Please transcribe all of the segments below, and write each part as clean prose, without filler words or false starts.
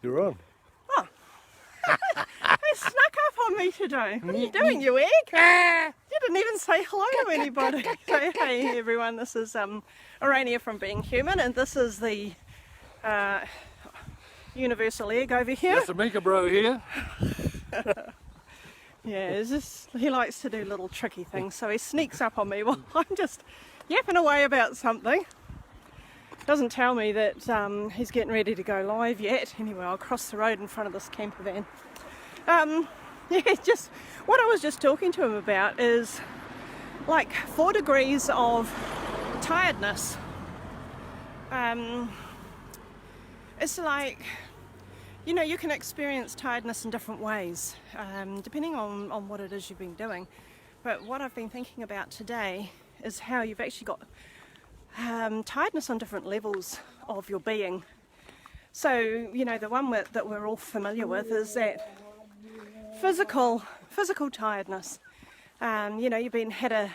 You're on. Oh. They snuck up on me today. What are you doing, you egg? You didn't even say hello to anybody. So, hey everyone, this is Araenia from Being Human, and this is the universal egg over here. That's the Mika bro here. Yeah, it's just, he likes to do little tricky things, so he sneaks up on me while I'm just yapping away about something. Doesn't tell me that he's getting ready to go live yet. Anyway, I'll cross the road in front of this camper van. Yeah, just what I was just talking to him about is like 4 degrees of tiredness. It's like, you know, you can experience tiredness in different ways, depending on what it is you've been doing. But what I've been thinking about today is how you've actually got tiredness on different levels of your being. So, you know, the one that we're all familiar with is that physical tiredness. You know, you've had a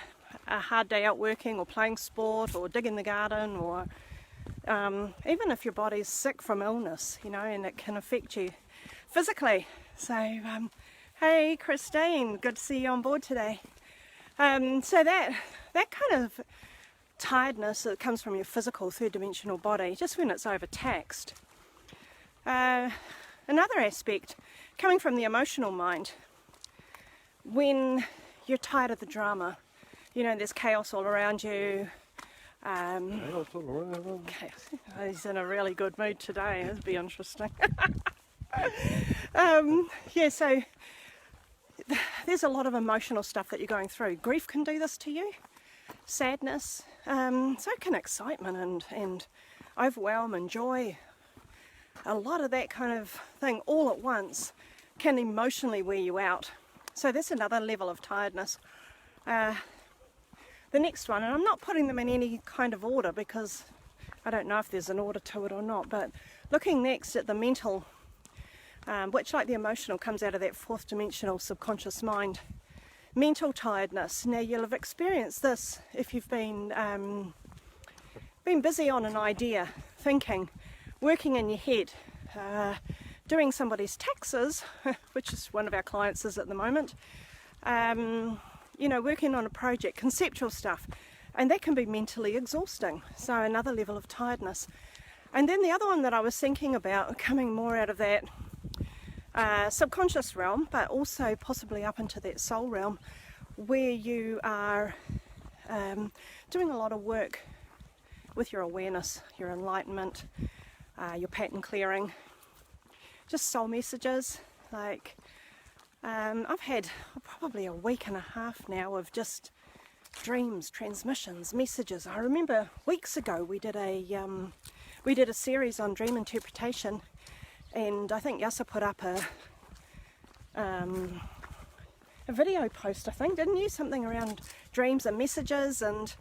hard day out working or playing sport or digging the garden, or even if your body's sick from illness, you know, and it can affect you physically. So, hey Christine, good to see you on board today. So that kind of tiredness that comes from your physical third-dimensional body, just when it's overtaxed. Another aspect coming from the emotional mind, when you're tired of the drama, you know, there's chaos all around you. Chaos all around. He's in a really good mood today. It'll be interesting. Yeah, so there's a lot of emotional stuff that you're going through. Grief can do this to you. Sadness, so can excitement and overwhelm and joy. A lot of that kind of thing all at once can emotionally wear you out. So that's another level of tiredness. The next one, and I'm not putting them in any kind of order because I don't know if there's an order to it or not, but looking next at the mental, which like the emotional comes out of that 4th dimensional subconscious mind. Mental tiredness. Now you'll have experienced this if you've been busy on an idea, thinking, working in your head, doing somebody's taxes, which is one of our clients is at the moment, you know, working on a project, conceptual stuff, and that can be mentally exhausting. So another level of tiredness. And then the other one that I was thinking about, coming more out of that subconscious realm, but also possibly up into that soul realm, where you are doing a lot of work with your awareness, your enlightenment, your pattern clearing, just soul messages. Like I've had probably a week and a half now of just dreams, transmissions, messages. I remember weeks ago we did a series on dream interpretation. And I think Yasa put up a video post, I think, didn't you? Something around dreams and messages and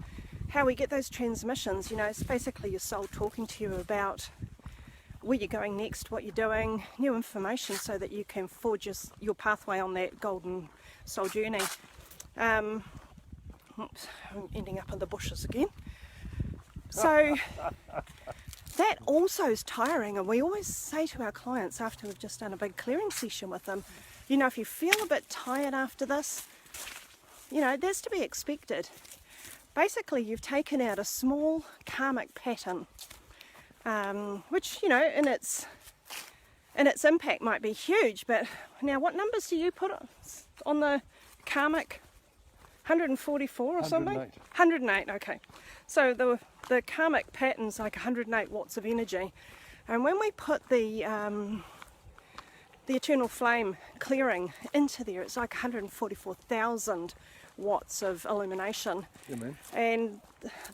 how we get those transmissions. You know, it's basically your soul talking to you about where you're going next, what you're doing, new information so that you can forge your pathway on that golden soul journey. Oops, I'm ending up in the bushes again. So that also is tiring, and we always say to our clients after we've just done a big clearing session with them, you know, if you feel a bit tired after this, you know, that's to be expected. Basically, you've taken out a small karmic pattern, which, you know, in its impact might be huge, but now what numbers do you put on the karmic? 144 or something? 108, okay. So the karmic pattern's like 108 watts of energy. And when we put the eternal flame clearing into there, it's like 144,000 watts of illumination. Yeah, man. And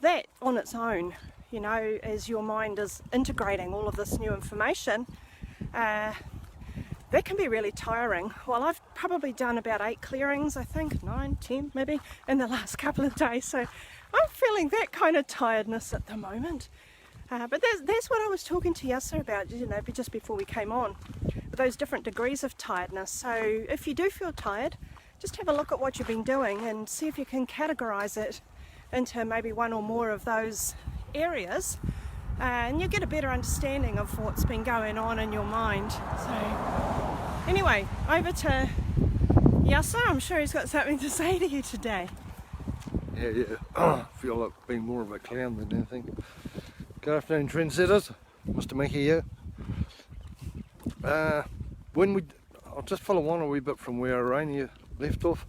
that on its own, you know, as your mind is integrating all of this new information, that can be really tiring. Well, I've probably done about 8 clearings, I think, 9, 10 maybe, in the last couple of days. So I'm feeling that kind of tiredness at the moment. But that's what I was talking to Yasa about, you know, just before we came on, those different degrees of tiredness. So if you do feel tired, just have a look at what you've been doing and see if you can categorize it into maybe one or more of those areas and you get a better understanding of what's been going on in your mind. So anyway, over to Yasa. I'm sure he's got something to say to you today. Yeah. I feel like being more of a clown than anything. Good afternoon, trendsetters. Mr. Mickey here. I'll just follow on a wee bit from where Araenia left off.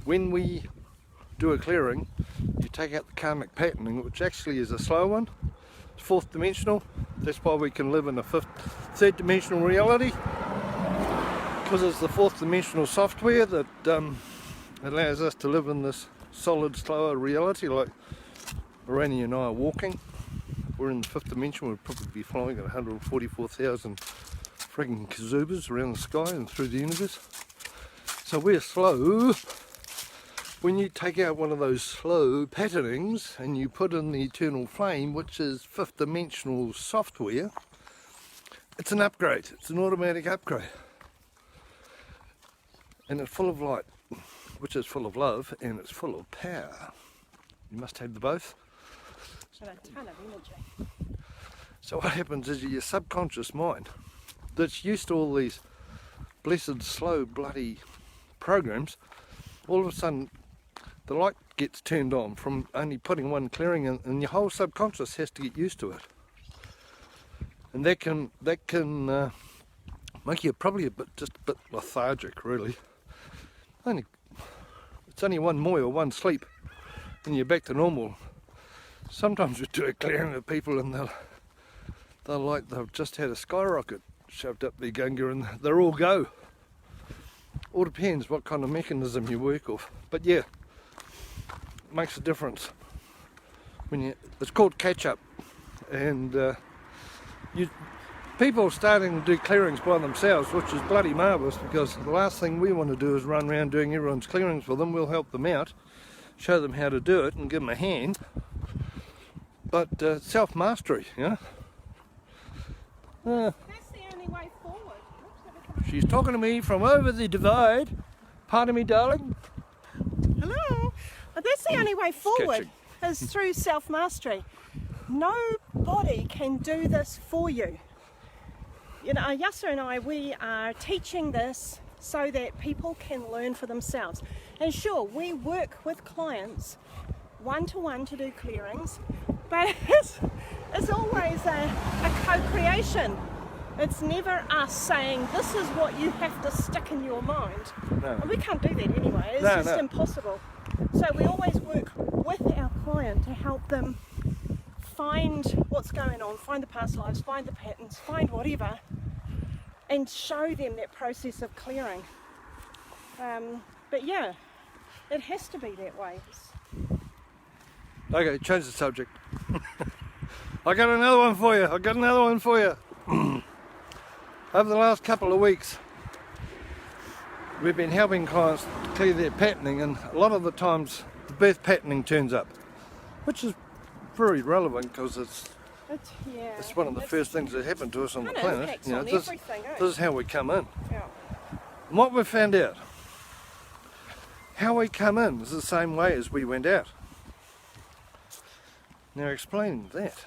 When we do a clearing, you take out the karmic patterning, which actually is a slow one. It's fourth dimensional. That's why we can live in a third dimensional reality, because it's the fourth dimensional software that allows us to live in this solid, slower reality like Araenia and I are walking. If we're in the fifth dimension, we'd probably be flying at 144,000 frigging kazubas around the sky and through the universe. So we're slow. When you take out one of those slow patternings and you put in the eternal flame, which is fifth dimensional software, it's an upgrade. It's an automatic upgrade. And it's full of light, which is full of love, and it's full of power. You must have the both. And a ton of energy. So what happens is your subconscious mind, that's used to all these blessed, slow, bloody programs, all of a sudden the light gets turned on from only putting one clearing in, and your whole subconscious has to get used to it. And that can make you probably just a bit lethargic, really. It's only one moi or one sleep and you're back to normal. Sometimes we do a clearing of people and they're like they've just had a skyrocket shoved up their gunga and they're all go. All depends what kind of mechanism you work off. But yeah, it makes a difference. It's called catch up, and people are starting to do clearings by themselves, which is bloody marvellous, because the last thing we want to do is run around doing everyone's clearings for them. We'll help them out, show them how to do it and give them a hand. But self-mastery, you know. That's the only way forward. She's talking to me from over the divide. Pardon me, darling. Hello. That's the only way forward, Catching. is through self-mastery. Nobody can do this for you. You know, Yasa and I, we are teaching this so that people can learn for themselves. And sure, we work with clients one-to-one to do clearings, but it's always a co-creation. It's never us saying, this is what you have to stick in your mind. No. And we can't do that anyway, it's just impossible. So we always work with our client to help them find what's going on, find the past lives, find the patterns, find whatever, and show them that process of clearing. But yeah, it has to be that way. Okay, change the subject. I got another one for you. Over the last couple of weeks, we've been helping clients clear their patterning, and a lot of the times the birth patterning turns up, which is very relevant because it's one of the first things that happen to us on the planet. You know, this is how we come in. Yeah. And what we found out, how we come in is the same way as we went out. Now explaining that.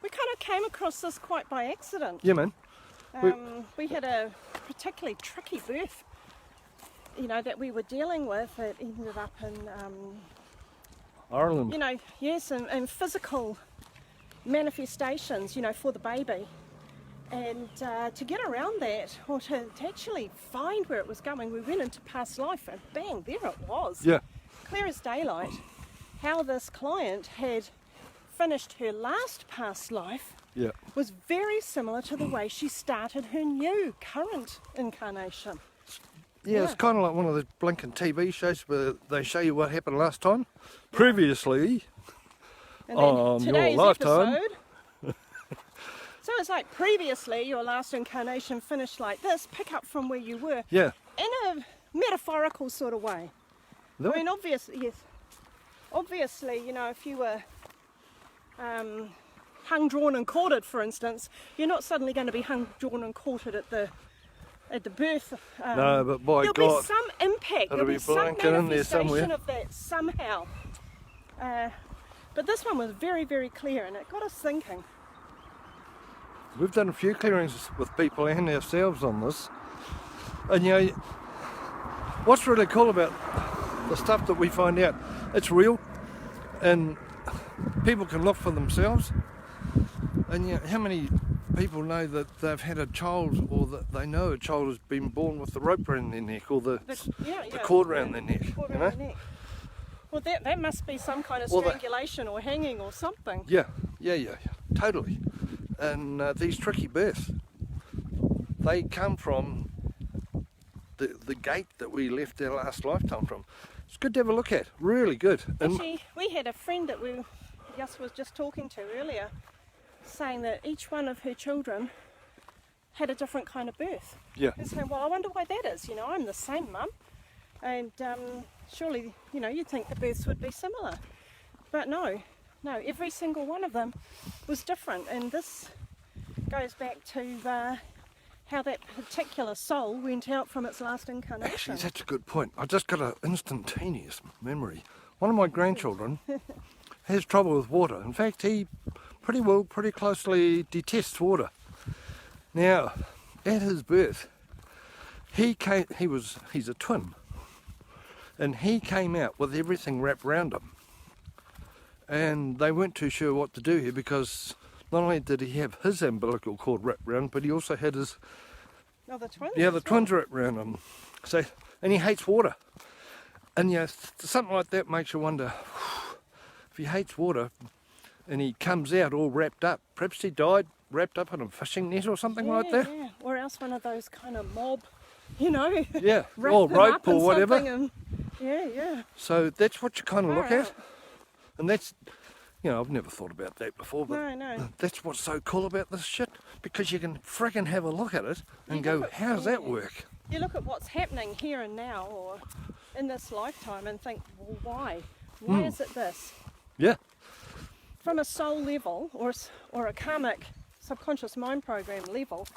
We kind of came across this quite by accident. Yeah, man. We had a particularly tricky birth, you know, that we were dealing with. It ended up in, Ireland. you know, yes, and physical manifestations, you know, for the baby. And to get around that, or to actually find where it was going, we went into past life and bang, there it was. Yeah. Clear as daylight, how this client had finished her last past life was very similar to the way she started her new current incarnation. Yeah, it's kind of like one of the blinking TV shows where they show you what happened last time. Previously, And then on your today's lifetime. episode, so it's like previously your last incarnation finished like this, pick up from where you were Yeah. in a metaphorical sort of way. I mean, obviously, you know, if you were hung, drawn and quartered, for instance, you're not suddenly going to be hung, drawn and quartered at the birth. No, but by there'll God, be some impact, it'll there'll be be some blanket in there manifestation somewhere. of that somehow. But this one was very, very clear, and it got us thinking. We've done a few clearings with people and ourselves on this, and you know, what's really cool about the stuff that we find out, it's real, and people can look for themselves. And you know, how many people know that they've had a child, or that they know a child has been born with the rope around their neck, or the cord around their neck, you know? Well, that must be some kind of strangulation or hanging or something. Yeah, totally. And these tricky births, they come from the gate that we left our last lifetime from. It's good to have a look at, really good. And actually, we had a friend that Yas was just talking to earlier, saying that each one of her children had a different kind of birth. Yeah. And so, well, I wonder why that is. You know, I'm the same mum, and surely, you know, you'd think the births would be similar. But no, every single one of them was different, and this goes back to how that particular soul went out from its last incarnation. Actually, that's a good point. I just got an instantaneous memory. One of my grandchildren has trouble with water. In fact, he pretty closely detests water. Now, at his birth, he's a twin, and he came out with everything wrapped around him. And they weren't too sure what to do here, because not only did he have his umbilical cord wrapped around, but he also had his the twins. Yeah, the twins wrapped around him. So, and he hates water. And you know, something like that makes you wonder, if he hates water and he comes out all wrapped up, perhaps he died wrapped up in a fishing net or something like that. Yeah, or else one of those kind of mob, you know, yeah, wrap or them rope up or in whatever. something and, yeah. So that's what you kind of look Right. at. And that's, you know, I've never thought about that before, but No. that's what's so cool about this shit, because you can frickin' have a look at it and You go, look at- how does that work? You look at what's happening here and now, or in this lifetime, and think, well, why? Why is it this? Yeah, From a soul level, or a karmic subconscious mind program level,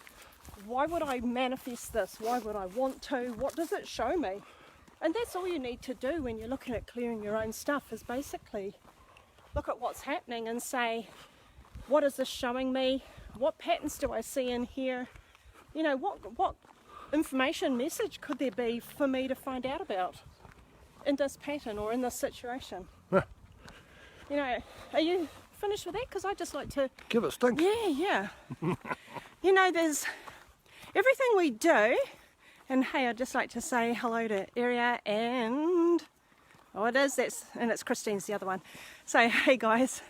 why would I manifest this? Why would I want to? What does it show me? And that's all you need to do when you're looking at clearing your own stuff, is basically look at what's happening and say, what is this showing me? What patterns do I see in here? You know, what information message could there be for me to find out about in this pattern or in this situation? Huh. You know, are you finished with that? Because I just like to... give it a stink. Yeah. You know, there's everything we do, and hey, I'd just like to say hello to Area and... oh, it is, and it's Christine's the other one. So, hey guys,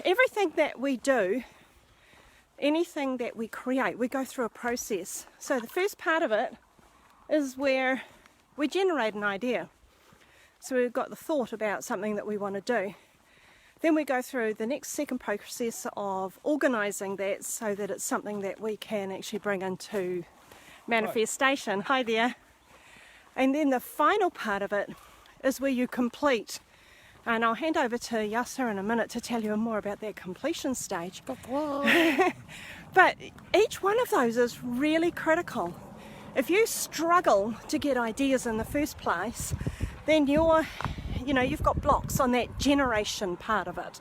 everything that we do, anything that we create, we go through a process. So the first part of it is where we generate an idea. So we've got the thought about something that we want to do. Then we go through the next second process of organising that so that it's something that we can actually bring into manifestation. Hi there. And then the final part of it is where you complete. And I'll hand over to Yasa in a minute to tell you more about that completion stage. But each one of those is really critical. If you struggle to get ideas in the first place, then you've got blocks on that generation part of it.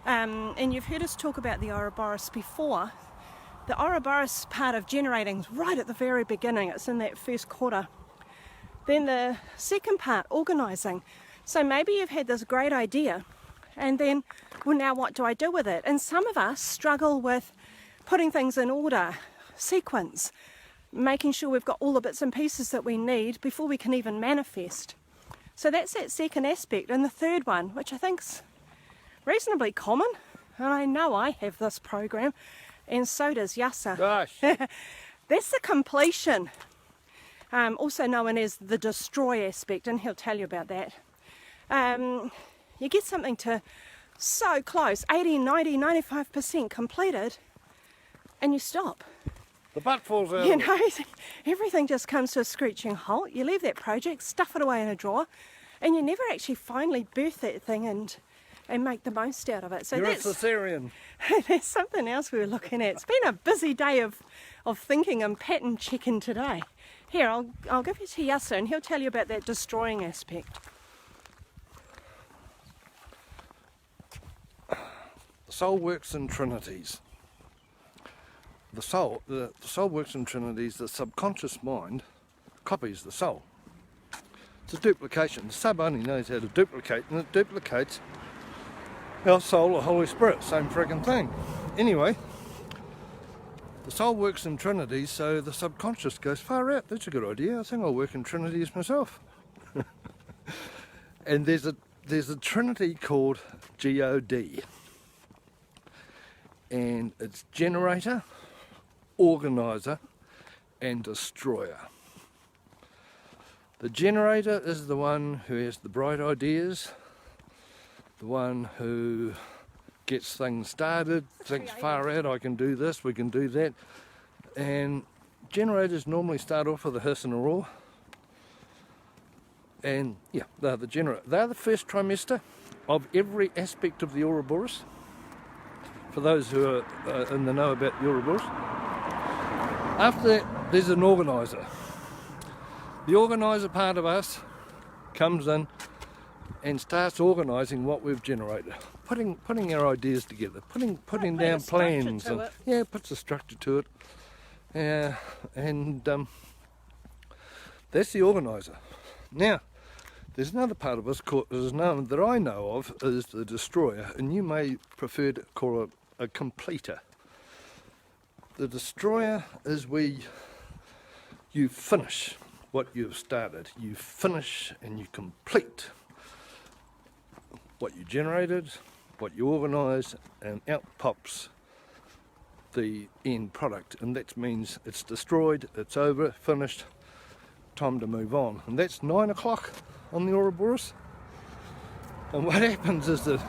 And you've heard us talk about the Ouroboros before. The Ouroboros part of generating is right at the very beginning. It's in that first quarter. Then the second part, organising. So maybe you've had this great idea, and then, well, now what do I do with it? And some of us struggle with putting things in order, sequence, making sure we've got all the bits and pieces that we need before we can even manifest. So that's that second aspect. And the third one, which I think's reasonably common, and I know I have this program, and so does Yasa. Gosh. That's the completion, also known as the destroy aspect, and he'll tell you about that. You get something to so close, 80, 90, 95% completed, and you stop. The butt falls out. You know, everything just comes to a screeching halt. You leave that project, stuff it away in a drawer, and you never actually finally birth that thing and make the most out of it. So You're a that's cesarean. there's something else we were looking at. It's been a busy day of thinking and pattern checking today. Here, I'll give you to Yasa, and he'll tell you about that destroying aspect. soul works in trinities. The soul works in trinities. The subconscious mind copies the soul. It's a duplication. The sub only knows how to duplicate, and it duplicates our soul or Holy Spirit. Same friggin' thing. Anyway, the soul works in trinities, so the subconscious goes, far out, that's a good idea. I think I'll work in trinities myself. And there's a trinity called G.O.D. And it's generator, organizer and destroyer. The generator is the one who has the bright ideas, the one who gets things started, thinks far out, I can do this, we can do that. And generators normally start off with a hiss and a roar. And yeah, they're the generator. They're the first trimester of every aspect of the Ouroboros. For those who are in the know about the Ouroboros. After that, there's an organiser. The organiser part of us comes in and starts organising what we've generated, putting our ideas together, putting down plans, and puts a structure to it. And that's the organiser. Now, there's another part of us that I know of is the destroyer, and you may prefer to call it a completer. The destroyer is where you finish what you've started. You finish and you complete what you generated, what you organised, and out pops the end product. And that means it's destroyed, it's over, finished, time to move on. And that's 9 o'clock on the Ouroboros. And what happens is that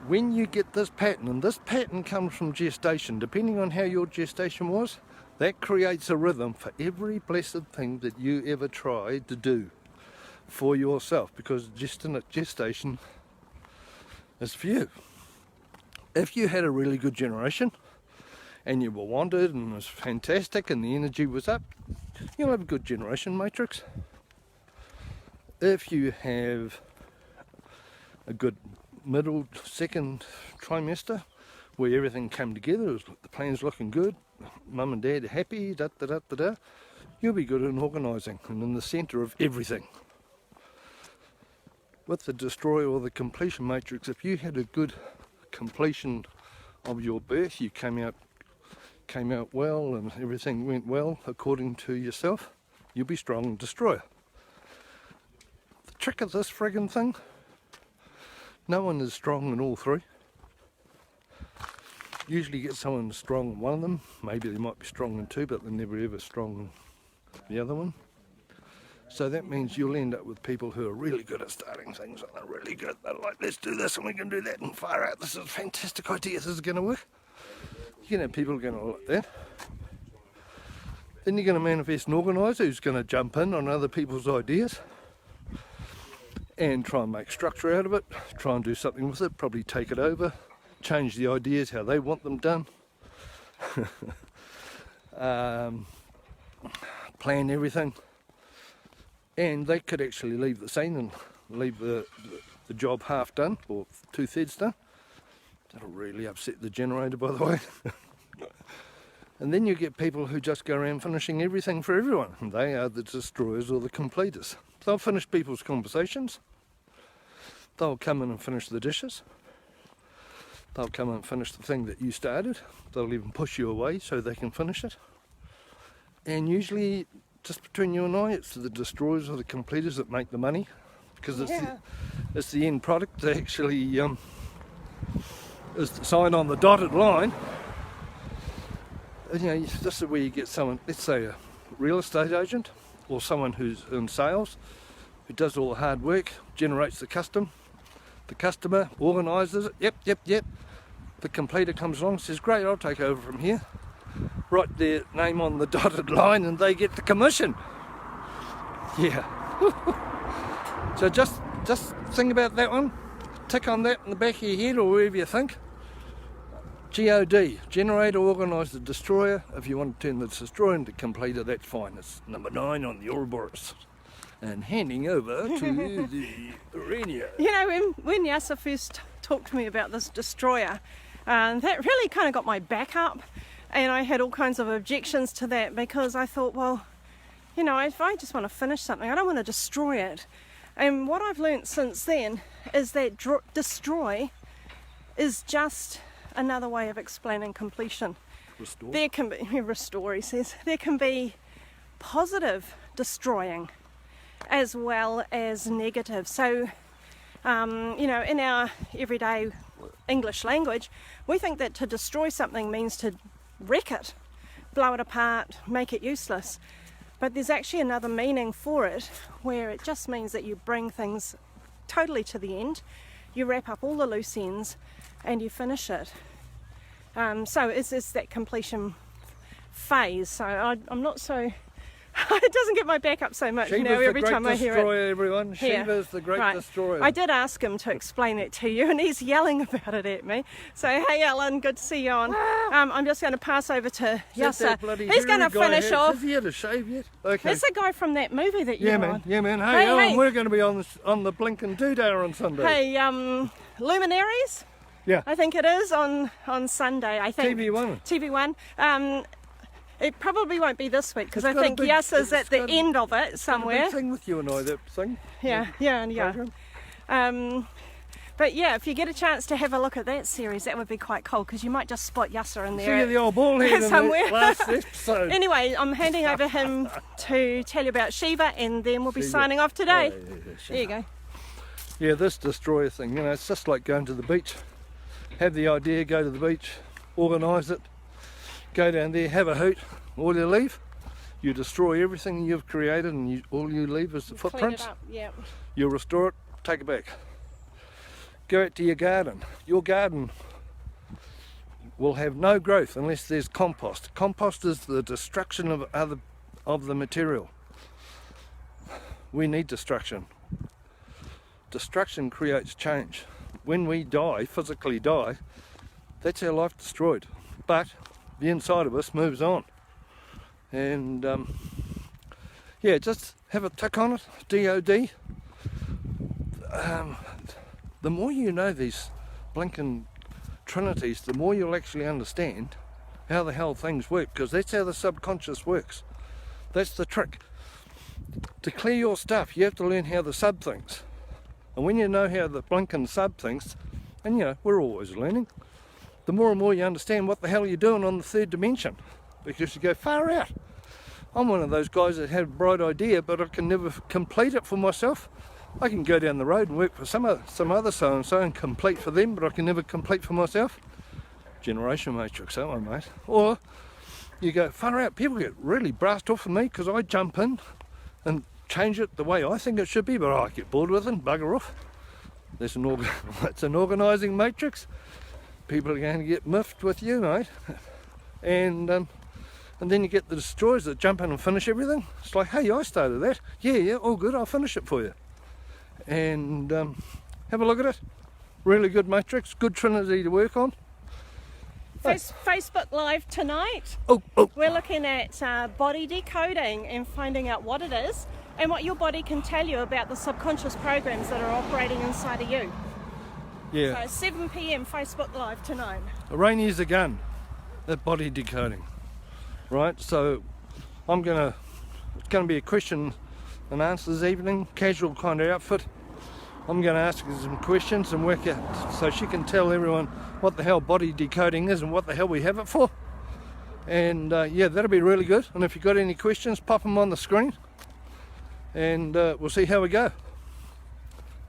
when you get this pattern, and this pattern comes from gestation, depending on how your gestation was, that creates a rhythm for every blessed thing that you ever tried to do for yourself, because gestation is for you. If you had a really good generation and you were wanted and it was fantastic and the energy was up, you'll have a good generation matrix. If you have a good middle, second trimester where everything came together, the plan's looking good, mum and dad are happy, you'll be good in organising and in the centre of everything. With the destroyer or the completion matrix, if you had a good completion of your birth, you came out well and everything went well according to yourself, you'll be strong and destroyer. The trick of this friggin' thing, no one is strong in all three. Usually get someone strong in one of them, maybe they might be strong in two, but they're never ever strong in the other one. So that means you'll end up with people who are really good at starting things, and they're really good. They're like, let's do this and we can do that and fire out. This is a fantastic idea. This is going to work. You know, people are going to like that. Then you're going to manifest an organiser who's going to jump in on other people's ideas and try and make structure out of it, try and do something with it, probably take it over, change the ideas how they want them done, plan everything. And they could actually leave the scene and leave the job half done or 2/3 done. That'll really upset the generator, by the way. And then you get people who just go around finishing everything for everyone. And they are the destroyers or the completers. They'll finish people's conversations. They'll come in and finish the dishes. They'll come in and finish the thing that you started. They'll even push you away so they can finish it. And usually, just between you and I, it's the destroyers or the completers that make the money, because it's the end product. They actually is the sign on the dotted line. And, you know, this is where you get someone, let's say a real estate agent or someone who's in sales, who does all the hard work, generates the customer organises it, yep. The completer comes along and says, great, I'll take over from here. Write their name on the dotted line and they get the commission. Yeah. So just think about that one. Tick on that in the back of your head or wherever you think. G.O.D. Generator, Organiser, Destroyer. If you want to turn the destroyer into completer, that's fine. It's number 9 on the Ouroboros. And handing over to the Araenia. You know, when Yasa first talk to me about this destroyer. And that really kind of got my back up, and I had all kinds of objections to that because I thought, well, you know, if I just want to finish something, I don't want to destroy it. And what I've learnt since then is that destroy is just another way of explaining completion. Restore. There can be, restore, he says, there can be positive destroying as well as negative. So, you know, in our everyday English language, we think that to destroy something means to wreck it, blow it apart, make it useless. But there's actually another meaning for it, where it just means that you bring things totally to the end, you wrap up all the loose ends, and you finish it. So it's that completion phase. So I'm not so... it doesn't get my back up so much, Shiva's you know, every time I hear it. Everyone. Yeah. Shiva's the great destroyer. I did ask him to explain it to you, and he's yelling about it at me. So, hey Alan, good to see you on. I'm just going to pass over to Yasa. He's going to finish off. Is he had a shave yet? Okay. That's the guy from that movie that you're on. Yeah, man. Hey, Alan, we're going to be on the blinking doodah on Sunday. Hey, Luminaries? Yeah. I think it is on Sunday, I think. TV1. It probably won't be this week because I got a think big- Yasa's at the got a- end of it Got a somewhere. big thing with you and I, that thing. Yeah. But yeah, if you get a chance to have a look at that series, that would be quite cool because you might just spot Yasa in See there the old ball head in somewhere. the last episode. Anyway, I'm handing over him to tell you about Shiva, and then we'll be Shiva. signing off today. Oh, yeah, There you go. Yeah, this destroyer thing, you know, it's just like going to the beach. Have the idea, go to the beach, organise it, go down there, have a hoot. All you leave, you destroy everything you've created, and all you leave is the Clean footprints. it up. Yeah. You restore it, take it back. Go out to your garden. Your garden will have no growth unless there's compost. Compost is the destruction of the material. We need destruction. Destruction creates change. When we die, physically die, that's our life destroyed. But the inside of us moves on. And yeah, just have a tick on it, G.O.D. The more you know these blinking trinities, the more you'll actually understand how the hell things work, because that's how the subconscious works. That's the trick. To clear your stuff, you have to learn how the sub thinks. And when you know how the blinking sub thinks, and you know, we're always learning, the more and more you understand what the hell you're doing on the third dimension. Because you go far out. I'm one of those guys that had a bright idea, but I can never complete it for myself. I can go down the road and work for some other so-and-so and complete for them, but I can never complete for myself. Generation matrix, that one, mate. Or you go far out. People get really brassed off of me because I jump in and change it the way I think it should be, but I get bored with it and bugger off. It's an organising matrix. People are going to get miffed with you, mate. And then you get the destroyers that jump in and finish everything. It's like, hey, I started that. Yeah, all good, I'll finish it for you. And have a look at it. Really good matrix, good trinity to work on. Facebook Live tonight. Oh. We're looking at body decoding and finding out what it is and what your body can tell you about the subconscious programs that are operating inside of you. Yeah. So 7 p.m. Facebook Live tonight. Araenia's a gun at body decoding. Right, so it's going to be a question and answer this evening, casual kind of outfit. I'm going to ask her some questions and work out so she can tell everyone what the hell body decoding is and what the hell we have it for. And yeah, that'll be really good. And if you've got any questions, pop them on the screen and we'll see how we go.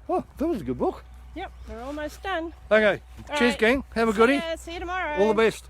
Oh, that was a good book. Yep, we're almost done. Okay, cheers, right. gang. Have a goodie. See you tomorrow. All the best.